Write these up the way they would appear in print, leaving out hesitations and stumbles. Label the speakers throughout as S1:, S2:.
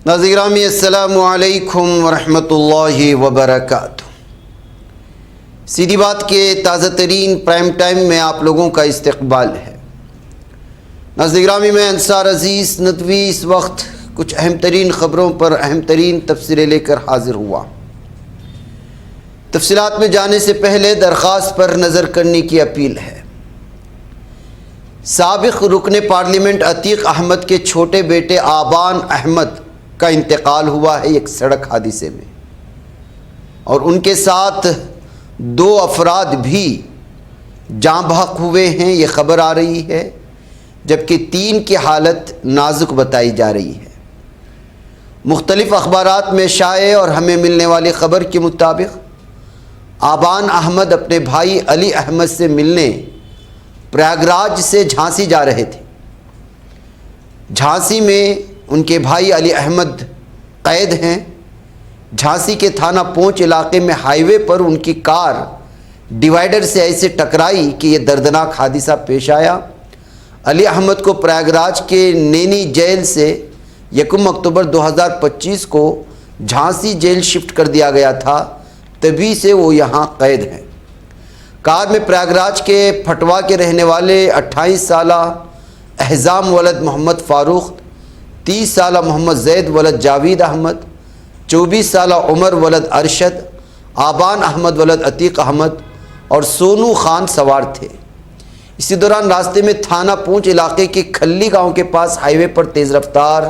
S1: ناظرین گرامی السلام علیکم ورحمۃ اللہ وبرکاتہ۔ سیدھی بات کے تازہ ترین پرائم ٹائم میں آپ لوگوں کا استقبال ہے۔ ناظرین گرامی میں انصار عزیز ندوی اس وقت کچھ اہم ترین خبروں پر اہم ترین تفسیریں لے کر حاضر ہوا۔ تفصیلات میں جانے سے پہلے درخواست پر نظر کرنے کی اپیل ہے۔ سابق رکن پارلیمنٹ عتیق احمد کے چھوٹے بیٹے آبان احمد کا انتقال ہوا ہے ایک سڑک حادثے میں، اور ان کے ساتھ 2 افراد بھی جاں بحق ہوئے ہیں، یہ خبر آ رہی ہے، جبکہ 3 کی حالت نازک بتائی جا رہی ہے۔ مختلف اخبارات میں شائع اور ہمیں ملنے والی خبر کے مطابق آبان احمد اپنے بھائی علی احمد سے ملنے پریاگراج سے جھانسی جا رہے تھے۔ جھانسی میں ان کے بھائی علی احمد قید ہیں۔ جھانسی کے تھانہ پونچھ علاقے میں ہائی وے پر ان کی کار ڈیوائیڈر سے ایسے ٹکرائی کہ یہ دردناک حادثہ پیش آیا۔ علی احمد کو پریاگراج کے نینی جیل سے 1 اکتوبر 2025 کو جھانسی جیل شفٹ کر دیا گیا تھا، تبھی سے وہ یہاں قید ہیں۔ کار میں پریاگراج کے پھٹوا کے رہنے والے 28 سالہ احزام ولد محمد فاروق، 30 سالہ محمد زید ولد جاوید احمد، 24 سالہ عمر ولد ارشد، آبان احمد ولد عتیق احمد اور سونو خان سوار تھے۔ اسی دوران راستے میں تھانہ پونچھ علاقے کے کھلی گاؤں کے پاس ہائی وے پر تیز رفتار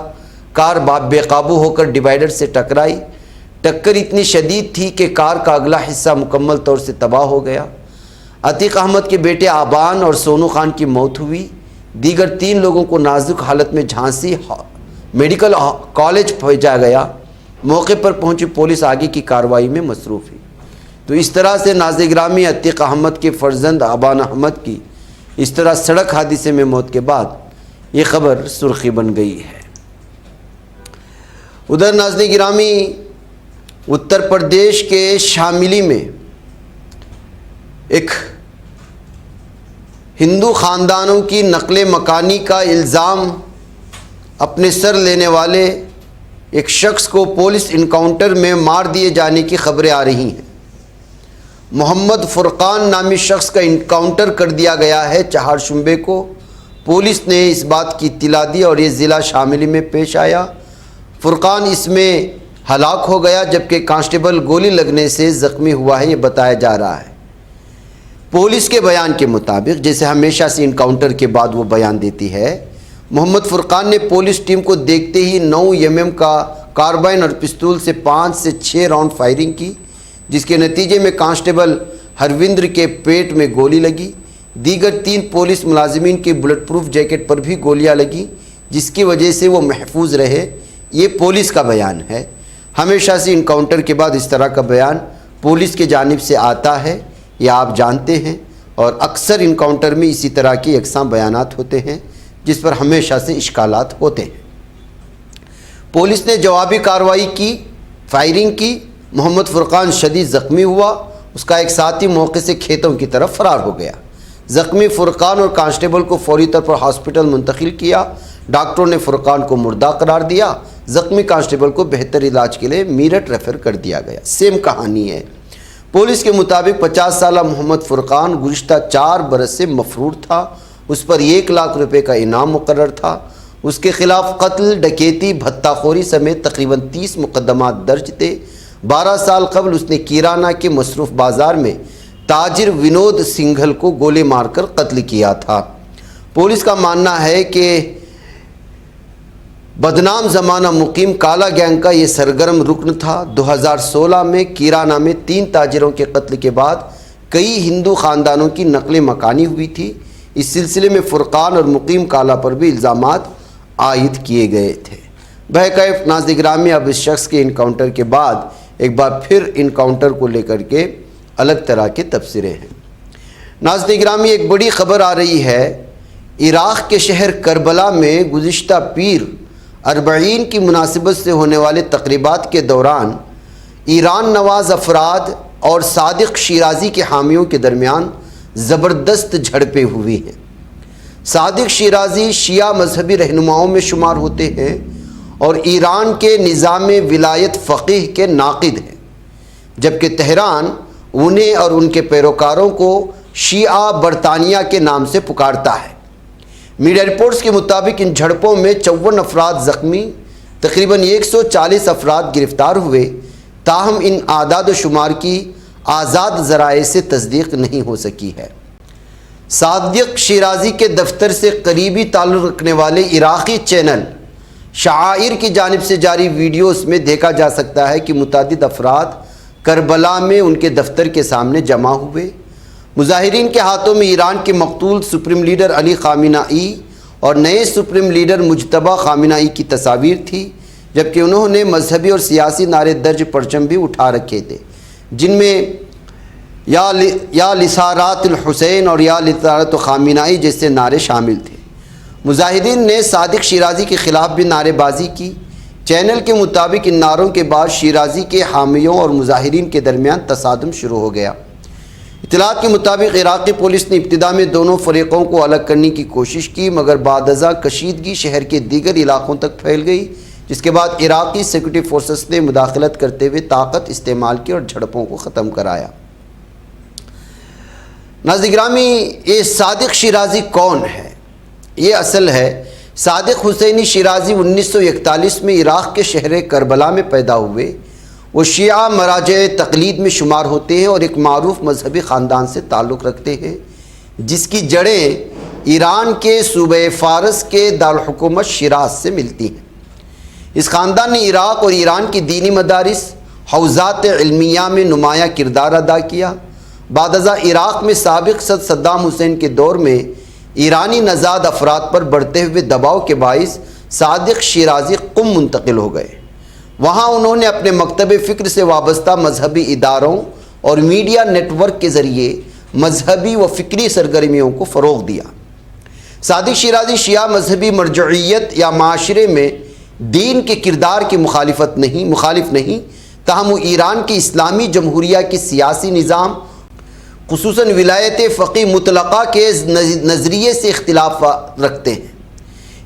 S1: کار بے قابو ہو کر ڈیوائیڈر سے ٹکرائی۔ ٹکر اتنی شدید تھی کہ کار کا اگلا حصہ مکمل طور سے تباہ ہو گیا۔ عتیق احمد کے بیٹے آبان اور سونو خان کی موت ہوئی۔ دیگر 3 لوگوں کو نازک حالت میں جھانسی میڈیکل کالج بھیجا گیا۔ موقع پر پہنچی پولیس آگے کی کارروائی میں مصروف ہے۔ تو اس طرح سے ناظرین گرامی عتیق احمد کے فرزند آبان احمد کی اس طرح سڑک حادثے میں موت کے بعد یہ خبر سرخی بن گئی ہے۔ ادھر ناظرین گرامی اتر پردیش کے شاملی میں ایک ہندو خاندانوں کی نقل مکانی کا الزام اپنے سر لینے والے ایک شخص کو پولیس انکاؤنٹر میں مار دیے جانے کی خبریں آ رہی ہیں۔ محمد فرقان نامی شخص کا انکاؤنٹر کر دیا گیا ہے چہارشنبے کو۔ پولیس نے اس بات کی اطلاع دی اور یہ ضلع شاملی میں پیش آیا۔ فرقان اس میں ہلاک ہو گیا، جبکہ کانسٹیبل گولی لگنے سے زخمی ہوا ہے، یہ بتایا جا رہا ہے۔ پولیس کے بیان کے مطابق، جیسے ہمیشہ سے انکاؤنٹر کے بعد وہ بیان دیتی ہے، محمد فرقان نے پولیس ٹیم کو دیکھتے ہی 9 mm کا کاربائن اور پستول سے 5 سے 6 راؤنڈ فائرنگ کی، جس کے نتیجے میں کانسٹیبل ہروندر کے پیٹ میں گولی لگی۔ دیگر 3 پولیس ملازمین کی بلٹ پروف جیکٹ پر بھی گولیاں لگیں، جس کی وجہ سے وہ محفوظ رہے۔ یہ پولیس کا بیان ہے۔ ہمیشہ سے انکاؤنٹر کے بعد اس طرح کا بیان پولیس کی جانب سے آتا ہے، یہ آپ جانتے ہیں، اور اکثر انکاؤنٹر میں اسی طرح کی یکساں بیانات ہوتے ہیں جس پر ہمیشہ سے اشکالات ہوتے ہیں۔ پولیس نے جوابی کارروائی کی، فائرنگ کی۔ محمد فرقان شدید زخمی ہوا، اس کا ایک ساتھی موقع سے کھیتوں کی طرف فرار ہو گیا۔ زخمی فرقان اور کانسٹیبل کو فوری طور پر ہاسپٹل منتقل کیا۔ ڈاکٹروں نے فرقان کو مردہ قرار دیا۔ زخمی کانسٹیبل کو بہتر علاج کے لیے میرٹھ ریفر کر دیا گیا۔ سیم کہانی ہے۔ پولیس کے مطابق 50 سالہ محمد فرقان گزشتہ 4 برس سے مفرور تھا۔ اس پر 1 لاکھ روپے کا انعام مقرر تھا۔ اس کے خلاف قتل، ڈکیتی، بھتہ خوری سمیت تقریباً 30 مقدمات درج تھے۔ 12 سال قبل اس نے کیرانہ کے مصروف بازار میں تاجر ونود سنگھل کو گولی مار کر قتل کیا تھا۔ پولیس کا ماننا ہے کہ بدنام زمانہ مقیم کالا گینگ کا یہ سرگرم رکن تھا۔ 2016 میں کیرانہ میں 3 تاجروں کے قتل کے بعد کئی ہندو خاندانوں کی نقل مکانی ہوئی تھی۔ اس سلسلے میں فرقان اور مقیم کالا پر بھی الزامات عائد کیے گئے تھے۔ بہرکیف ناظرین گرامی اب اس شخص کے انکاؤنٹر کے بعد ایک بار پھر انکاؤنٹر کو لے کر کے الگ طرح کے تبصرے ہیں۔ ناظرین گرامی ایک بڑی خبر آ رہی ہے۔ عراق کے شہر کربلا میں گزشتہ پیر 40 کی مناسبت سے ہونے والے تقریبات کے دوران ایران نواز افراد اور صادق شیرازی کے حامیوں کے درمیان زبردست جھڑپیں ہوئی ہیں۔ صادق شیرازی شیعہ مذہبی رہنماؤں میں شمار ہوتے ہیں اور ایران کے نظام ولایت فقیہ کے ناقد ہیں، جبکہ تہران انہیں اور ان کے پیروکاروں کو شیعہ برطانیہ کے نام سے پکارتا ہے۔ میڈیا رپورٹس کے مطابق ان جھڑپوں میں 54 افراد زخمی، تقریباً 140 افراد گرفتار ہوئے، تاہم ان اعداد و شمار کی آزاد ذرائع سے تصدیق نہیں ہو سکی ہے۔ صادق شیرازی کے دفتر سے قریبی تعلق رکھنے والے عراقی چینل شعائر کی جانب سے جاری ویڈیوز میں دیکھا جا سکتا ہے کہ متعدد افراد کربلا میں ان کے دفتر کے سامنے جمع ہوئے۔ مظاہرین کے ہاتھوں میں ایران کے مقتول سپریم لیڈر علی خامنہئی اور نئے سپریم لیڈر مجتبیٰ خامنہئی کی تصاویر تھی، جبکہ انہوں نے مذہبی اور سیاسی نعرے درج پرچم بھی اٹھا رکھے تھے، جن میں یا لسارات الحسین اور یا لسارات خامنہئی جیسے نعرے شامل تھے۔ مظاہرین نے صادق شیرازی کے خلاف بھی نعرے بازی کی۔ چینل کے مطابق ان نعروں کے بعد شیرازی کے حامیوں اور مظاہرین کے درمیان تصادم شروع ہو گیا۔ اطلاعات کے مطابق عراقی پولیس نے ابتدا میں دونوں فریقوں کو الگ کرنے کی کوشش کی، مگر بعد ازاں کشیدگی شہر کے دیگر علاقوں تک پھیل گئی، جس کے بعد عراقی سیکورٹی فورسز نے مداخلت کرتے ہوئے طاقت استعمال کی اور جھڑپوں کو ختم کرایا۔ ناظرین گرامی، یہ صادق شیرازی کون ہے؟ یہ اصل ہے صادق حسینی شیرازی 1941 میں عراق کے شہر کربلا میں پیدا ہوئے۔ وہ شیعہ مراجع تقلید میں شمار ہوتے ہیں اور ایک معروف مذہبی خاندان سے تعلق رکھتے ہیں، جس کی جڑیں ایران کے صوبہ فارس کے دارالحکومت شیراز سے ملتی ہیں۔ اس خاندان نے عراق اور ایران کی دینی مدارس، حوزات علمیہ میں نمایاں کردار ادا کیا۔ بعد ازاں عراق میں سابق صدر صدام حسین کے دور میں ایرانی نژاد افراد پر بڑھتے ہوئے دباؤ کے باعث صادق شیرازی قم منتقل ہو گئے۔ وہاں انہوں نے اپنے مکتب فکر سے وابستہ مذہبی اداروں اور میڈیا نیٹ ورک کے ذریعے مذہبی و فکری سرگرمیوں کو فروغ دیا۔ صادق شیرازی شیعہ مذہبی مرجعیت یا معاشرے میں دین کے کردار کی مخالف نہیں، تاہم وہ ایران کی اسلامی جمہوریہ کے سیاسی نظام، خصوصاً ولایت فقیہ مطلقہ کے نظریے سے اختلاف رکھتے ہیں۔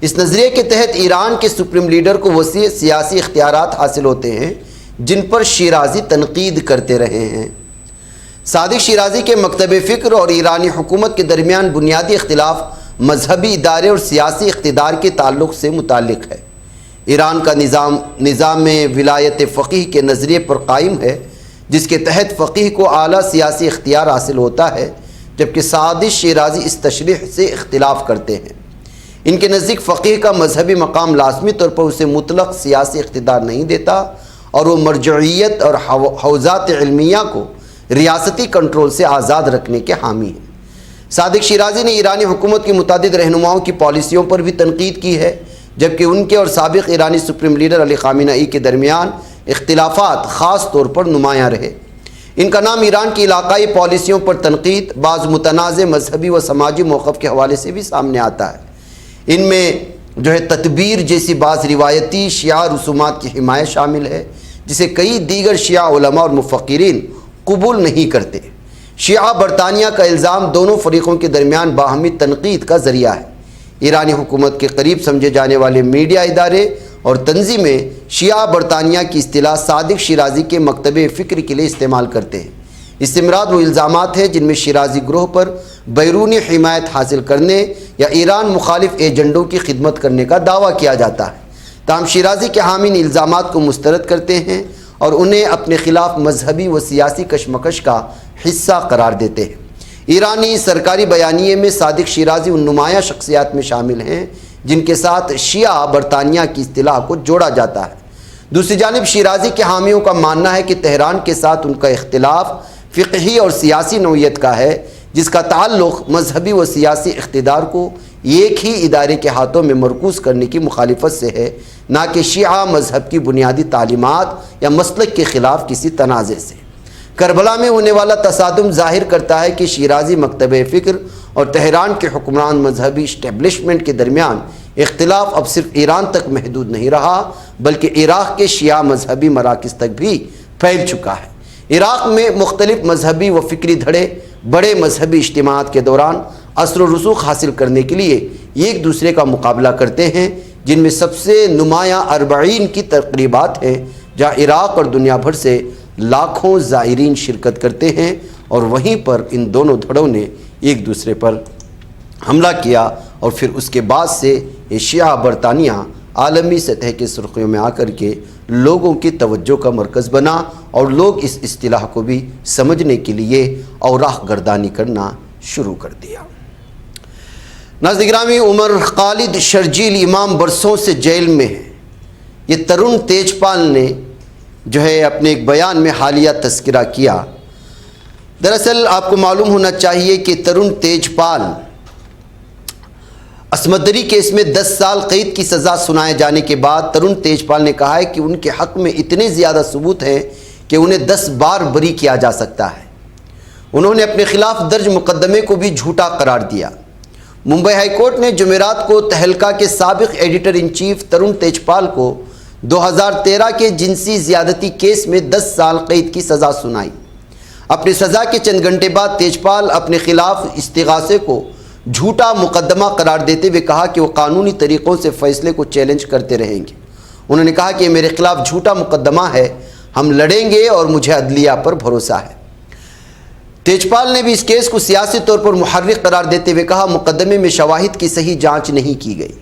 S1: اس نظریے کے تحت ایران کے سپریم لیڈر کو وسیع سیاسی اختیارات حاصل ہوتے ہیں، جن پر شیرازی تنقید کرتے رہے ہیں۔ صادق شیرازی کے مکتب فکر اور ایرانی حکومت کے درمیان بنیادی اختلاف مذہبی ادارے اور سیاسی اقتدار کے تعلق سے متعلق ہے۔ ایران کا نظام ولایت فقیہ کے نظریے پر قائم ہے، جس کے تحت فقیہ کو اعلیٰ سیاسی اختیار حاصل ہوتا ہے، جبکہ صادق شیرازی اس تشریح سے اختلاف کرتے ہیں۔ ان کے نزدیک فقیہ کا مذہبی مقام لازمی طور پر اسے مطلق سیاسی اقتدار نہیں دیتا، اور وہ مرجعیت اور حوزات علمیہ کو ریاستی کنٹرول سے آزاد رکھنے کے حامی ہیں۔ صادق شیرازی نے ایرانی حکومت کی متعدد رہنماؤں کی پالیسیوں پر بھی تنقید کی ہے، جبکہ ان کے اور سابق ایرانی سپریم لیڈر علی خامنہئی کے درمیان اختلافات خاص طور پر نمایاں رہے۔ ان کا نام ایران کی علاقائی پالیسیوں پر تنقید، بعض متنازع مذہبی و سماجی موقف کے حوالے سے بھی سامنے آتا ہے۔ ان میں تدبیر جیسی بعض روایتی شیعہ رسومات کی حمایت شامل ہے، جسے کئی دیگر شیعہ علماء اور مفکرین قبول نہیں کرتے۔ شیعہ برطانیہ کا الزام دونوں فریقوں کے درمیان باہمی تنقید کا ذریعہ ہے۔ ایرانی حکومت کے قریب سمجھے جانے والے میڈیا ادارے اور تنظیمیں شیعہ برطانیہ کی اصطلاح صادق شیرازی کے مکتب فکر کے لیے استعمال کرتے ہیں۔ اس سے مراد وہ الزامات ہیں جن میں شیرازی گروہ پر بیرونی حمایت حاصل کرنے یا ایران مخالف ایجنڈوں کی خدمت کرنے کا دعویٰ کیا جاتا ہے۔ تاہم شیرازی کے حامی ان الزامات کو مسترد کرتے ہیں اور انہیں اپنے خلاف مذہبی و سیاسی کشمکش کا حصہ قرار دیتے ہیں۔ ایرانی سرکاری بیانیے میں صادق شیرازی ان نمایاں شخصیات میں شامل ہیں جن کے ساتھ شیعہ برطانیہ کی اصطلاح کو جوڑا جاتا ہے۔ دوسری جانب شیرازی کے حامیوں کا ماننا ہے کہ تہران کے ساتھ ان کا اختلاف فقہی اور سیاسی نوعیت کا ہے، جس کا تعلق مذہبی و سیاسی اقتدار کو ایک ہی ادارے کے ہاتھوں میں مرکوز کرنے کی مخالفت سے ہے، نہ کہ شیعہ مذہب کی بنیادی تعلیمات یا مسلک کے خلاف کسی تنازع سے۔ کربلا میں ہونے والا تصادم ظاہر کرتا ہے کہ شیرازی مکتب فکر اور تہران کے حکمران مذہبی اسٹیبلشمنٹ کے درمیان اختلاف اب صرف ایران تک محدود نہیں رہا، بلکہ عراق کے شیعہ مذہبی مراکز تک بھی پھیل چکا ہے۔ عراق میں مختلف مذہبی و فکری دھڑے بڑے مذہبی اجتماعات کے دوران اثر و رسوخ حاصل کرنے کے لیے ایک دوسرے کا مقابلہ کرتے ہیں۔ جن میں سب سے نمایاں 40 کی تقریبات ہیں، جہاں عراق اور دنیا بھر سے لاکھوں زائرین شرکت کرتے ہیں، اور وہیں پر ان دونوں دھڑوں نے ایک دوسرے پر حملہ کیا، اور پھر اس کے بعد سے یہ شیعہ برطانیہ عالمی سطح کے سرخیوں میں آ کر کے لوگوں کی توجہ کا مرکز بنا، اور لوگ اس اصطلاح کو بھی سمجھنے کے لیے اوراق گردانی کرنا شروع کر دیا۔ ناظرین گرامی، عمر خالد شرجیل امام برسوں سے جیل میں ہے۔ یہ ترون تیجپال نے جو ہے اپنے ایک بیان میں حالیہ تذکرہ کیا۔ دراصل آپ کو معلوم ہونا چاہیے کہ ترون تیجپال عصمت دری کیس میں 10 سال قید کی سزا سنائے جانے کے بعد ترون تیجپال نے کہا ہے کہ ان کے حق میں اتنے زیادہ ثبوت ہیں کہ انہیں 10 بار بری کیا جا سکتا ہے۔ انہوں نے اپنے خلاف درج مقدمے کو بھی جھوٹا قرار دیا۔ ممبئی ہائی کورٹ نے جمعرات کو تہلکہ کے سابق ایڈیٹر ان چیف ترون تیجپال کو 2013 کے جنسی زیادتی کیس میں 10 سال قید کی سزا سنائی۔ اپنی سزا کے چند گھنٹے بعد تیجپال اپنے خلاف استغاثے کو جھوٹا مقدمہ قرار دیتے ہوئے کہا کہ وہ قانونی طریقوں سے فیصلے کو چیلنج کرتے رہیں گے۔ انہوں نے کہا کہ یہ میرے خلاف جھوٹا مقدمہ ہے، ہم لڑیں گے اور مجھے عدلیہ پر بھروسہ ہے۔ تیجپال نے بھی اس کیس کو سیاسی طور پر محرک قرار دیتے ہوئے کہا مقدمے میں شواہد کی صحیح جانچ نہیں کی گئی۔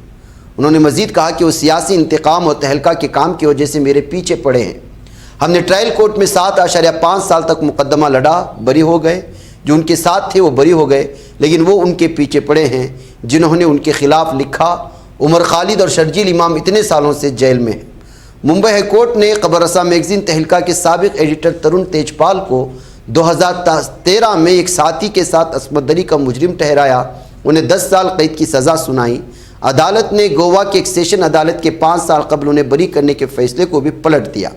S1: انہوں نے مزید کہا کہ وہ سیاسی انتقام اور تہلکہ کے کام کی وجہ سے میرے پیچھے پڑے ہیں۔ ہم نے ٹرائل کورٹ میں 7.5 سال تک مقدمہ لڑا، بری ہو گئے، جو ان کے ساتھ تھے وہ بری ہو گئے، لیکن وہ ان کے پیچھے پڑے ہیں جنہوں نے ان کے خلاف لکھا۔ عمر خالد اور شرجیل امام اتنے سالوں سے جیل میں ہیں۔ ممبئی ہائی کورٹ نے خبر رساں میگزین تہلکہ کے سابق ایڈیٹر ترون تیجپال کو 2013 میں ایک ساتھی کے ساتھ عصمت دری کا مجرم ٹھہرایا، انہیں 10 سال قید کی سزا سنائی۔ عدالت نے گوا کے ایک سیشن عدالت کے 5 سال قبل انہیں بری کرنے کے فیصلے کو بھی پلٹ دیا۔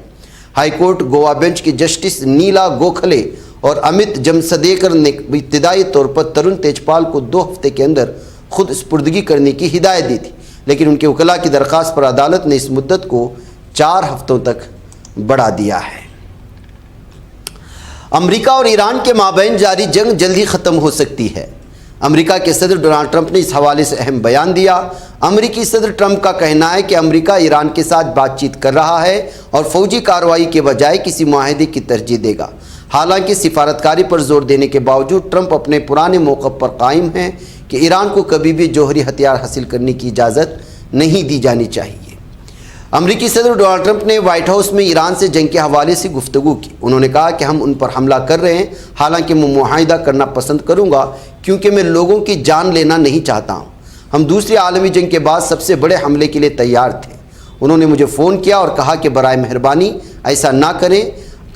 S1: ہائی کورٹ گوا بینچ کی جسٹس نیلا گوکھلے اور امت جمسدیکر نے ابتدائی طور پر ترون تیجپال کو 2 ہفتے کے اندر خود سپردگی کرنے کی ہدایت دی تھی، لیکن ان کے وکلاء کی درخواست پر عدالت نے اس مدت کو 4 ہفتوں تک بڑھا دیا ہے۔ امریکہ اور ایران کے مابین جاری جنگ جلد ہی ختم ہو سکتی ہے۔ امریکہ کے صدر ڈونلڈ ٹرمپ نے اس حوالے سے اہم بیان دیا۔ امریکی صدر ٹرمپ کا کہنا ہے کہ امریکہ ایران کے ساتھ بات چیت کر رہا ہے اور فوجی کارروائی کے بجائے کسی معاہدے کی ترجیح دے گا۔ حالانکہ سفارتکاری پر زور دینے کے باوجود ٹرمپ اپنے پرانے موقف پر قائم ہیں کہ ایران کو کبھی بھی جوہری ہتھیار حاصل کرنے کی اجازت نہیں دی جانی چاہیے۔ امریکی صدر ڈونلڈ ٹرمپ نے وائٹ ہاؤس میں ایران سے جنگ کے حوالے سے گفتگو کی۔ انہوں نے کہا کہ ہم ان پر حملہ کر رہے ہیں، حالانکہ میں معاہدہ کرنا پسند کروں گا کیونکہ میں لوگوں کی جان لینا نہیں چاہتا ہوں۔ ہم دوسری عالمی جنگ کے بعد سب سے بڑے حملے کے لیے تیار تھے۔ انہوں نے مجھے فون کیا اور کہا کہ برائے مہربانی ایسا نہ کریں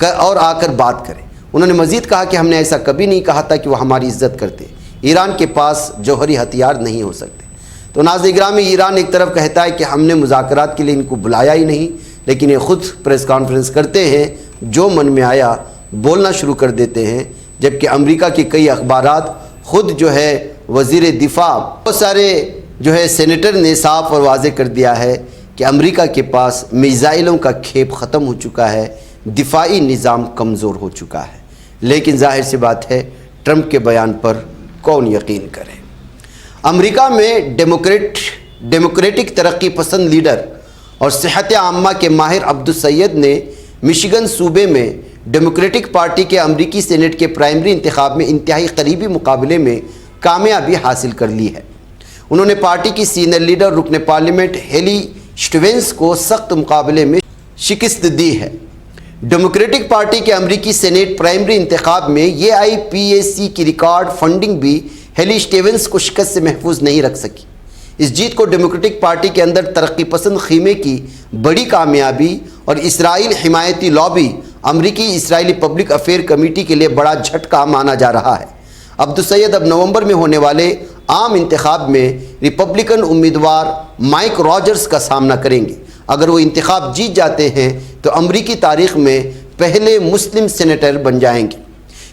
S1: اور آ کر بات کریں۔ انہوں نے مزید کہا کہ ہم نے ایسا کبھی نہیں کہا تھا کہ وہ ہماری عزت کرتے۔ ایران کے پاس جوہری ہتھیار نہیں ہو سکتے۔ تو ناظرین گرامی، ایران ایک طرف کہتا ہے کہ ہم نے مذاکرات کے لیے ان کو بلایا ہی نہیں، لیکن یہ خود پریس کانفرنس کرتے ہیں، جو من میں آیا بولنا شروع کر دیتے ہیں، جبکہ امریکہ کے کئی اخبارات خود جو ہے وزیر دفاع بہت سارے جو ہے سینیٹر نے صاف اور واضح کر دیا ہے کہ امریکہ کے پاس میزائلوں کا کھیپ ختم ہو چکا ہے، دفاعی نظام کمزور ہو چکا ہے۔ لیکن ظاہر سی بات ہے ٹرمپ کے بیان پر کون یقین کرے۔ امریکہ میں ڈیموکریٹک ترقی پسند لیڈر اور صحت عامہ کے ماہر عبدالسید نے مشیگن صوبے میں ڈیموکریٹک پارٹی کے امریکی سینیٹ کے پرائمری انتخاب میں انتہائی قریبی مقابلے میں کامیابی حاصل کر لی ہے۔ انہوں نے پارٹی کی سینئر لیڈر رکن پارلیمنٹ ہیلی اسٹیونز کو سخت مقابلے میں شکست دی ہے۔ ڈیموکریٹک پارٹی کے امریکی سینیٹ پرائمری انتخاب میں AIPAC کی ریکارڈ فنڈنگ بھی ہیلی اسٹیونز کو شکست سے محفوظ نہیں رکھ سکی۔ اس جیت کو ڈیموکریٹک پارٹی کے اندر ترقی پسند خیمے کی بڑی کامیابی اور اسرائیل حمایتی لابی امریکی اسرائیلی پبلک افیئر کمیٹی کے لیے بڑا جھٹکا مانا جا رہا ہے۔ عبدالسید اب نومبر میں ہونے والے عام انتخاب میں ریپبلکن امیدوار مائک راجرز کا سامنا کریں گے۔ اگر وہ انتخاب جیت جاتے ہیں تو امریکی تاریخ میں پہلے مسلم سینیٹر بن جائیں گے۔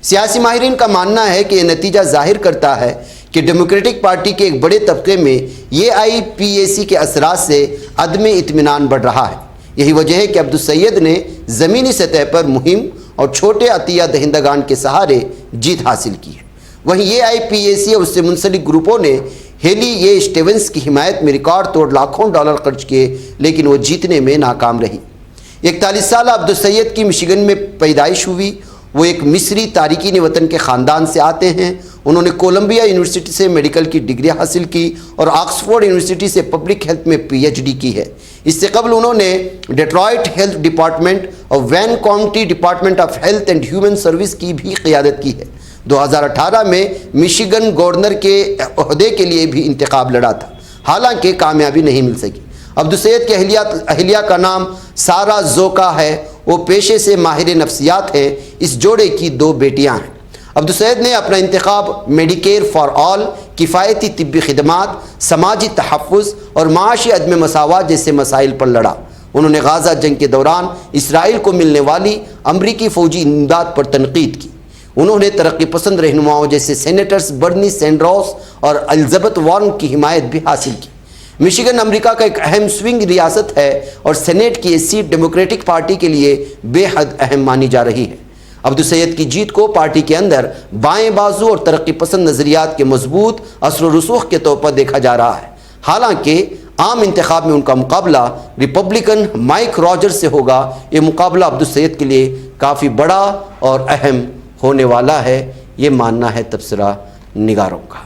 S1: سیاسی ماہرین کا ماننا ہے کہ یہ نتیجہ ظاہر کرتا ہے کہ ڈیموکریٹک پارٹی کے ایک بڑے طبقے میں AIPAC کے اثرات سے عدم اطمینان بڑھ رہا ہے۔ یہی وجہ ہے کہ عبدالسید نے زمینی سطح پر مہم اور چھوٹے عطیہ دہندگان کے سہارے جیت حاصل کی ہے۔ وہیں AIPAC اور اس سے منسلک گروپوں نے ہیلی یہ اسٹیونز کی حمایت میں ریکارڈ توڑ لاکھوں ڈالر خرچ کیے لیکن وہ جیتنے میں ناکام رہی۔ 41 سالہ عبدالسید کی مشیگن میں پیدائش ہوئی۔ وہ ایک مصری تارکین وطن کے خاندان سے آتے ہیں۔ انہوں نے کولمبیا یونیورسٹی سے میڈیکل کی ڈگری حاصل کی اور آکسفورڈ یونیورسٹی سے پبلک ہیلتھ میں پی ایچ ڈی کی ہے۔ اس سے قبل انہوں نے ڈیٹرائٹ ہیلتھ ڈپارٹمنٹ اور when county department of health and human service کی بھی قیادت کی ہے۔ 2018 میں مشیگن گورنر کے عہدے کے لیے بھی انتخاب لڑا تھا، حالانکہ کامیابی نہیں مل سکی۔ عبدالسید کی اہلیہ کا نام سارہ زوکا ہے۔ وہ پیشے سے ماہر نفسیات ہیں۔ اس جوڑے کی 2 بیٹیاں ہیں۔ عبدالسید نے اپنا انتخاب میڈیکیئر فار آل، کفایتی طبی خدمات، سماجی تحفظ اور معاشی عدم مساوات جیسے مسائل پر لڑا۔ انہوں نے غزہ جنگ کے دوران اسرائیل کو ملنے والی امریکی فوجی امداد پر تنقید کی۔ انہوں نے ترقی پسند رہنماؤں جیسے سینیٹرز برنی سینڈروس اور الزبتھ وارن کی حمایت بھی حاصل کی۔ مشیگن امریکہ کا ایک اہم سوئنگ ریاست ہے اور سینیٹ کی یہ سیٹ ڈیموکریٹک پارٹی کے لیے بے حد اہم مانی جا رہی ہے۔ عبدالسید کی جیت کو پارٹی کے اندر بائیں بازو اور ترقی پسند نظریات کے مضبوط اثر و رسوخ کے طور پر دیکھا جا رہا ہے۔ حالانکہ عام انتخاب میں ان کا مقابلہ ریپبلکن مائک راجر سے ہوگا، یہ مقابلہ عبدالسید کے لیے کافی بڑا اور اہم ہونے والا ہے، یہ ماننا ہے تبصرہ نگاروں کا۔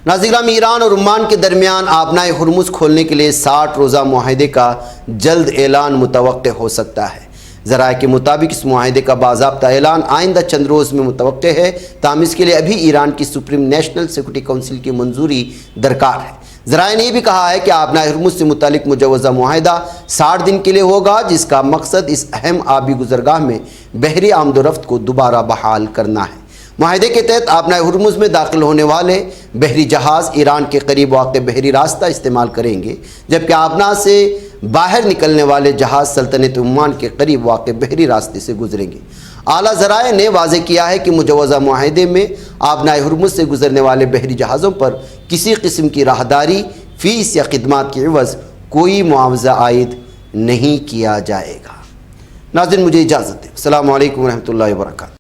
S1: ناظرین گرامی، ایران اور عمان کے درمیان آبنائے ہرمز کھولنے کے لیے 60 روزہ معاہدے کا جلد اعلان متوقع ہو سکتا ہے۔ ذرائع کے مطابق اس معاہدے کا باضابطہ اعلان آئندہ چند روز میں متوقع ہے، تاہم اس کے لیے ابھی ایران کی سپریم نیشنل سیکورٹی کونسل کی منظوری درکار ہے۔ ذرائع نے یہ بھی کہا ہے کہ آبنائے ہرمز سے متعلق مجوزہ معاہدہ 60 دن کے لیے ہوگا، جس کا مقصد اس اہم آبی گزرگاہ میں بحری آمد و رفت کو دوبارہ بحال کرنا ہے۔ معاہدے کے تحت آبنائے ہرمز میں داخل ہونے والے بحری جہاز ایران کے قریب واقع بحری راستہ استعمال کریں گے، جبکہ آبنا سے باہر نکلنے والے جہاز سلطنت عمان کے قریب واقع بحری راستے سے گزریں گے۔ اعلیٰ ذرائع نے واضح کیا ہے کہ مجوزہ معاہدے میں آبنائے ہرمز سے گزرنے والے بحری جہازوں پر کسی قسم کی راہداری، فیس یا خدمات کے عوض کوئی معاوضہ عائد نہیں کیا جائے گا۔ ناظرین، مجھے اجازت دیں۔ السلام علیکم ورحمۃ اللہ وبرکاتہ۔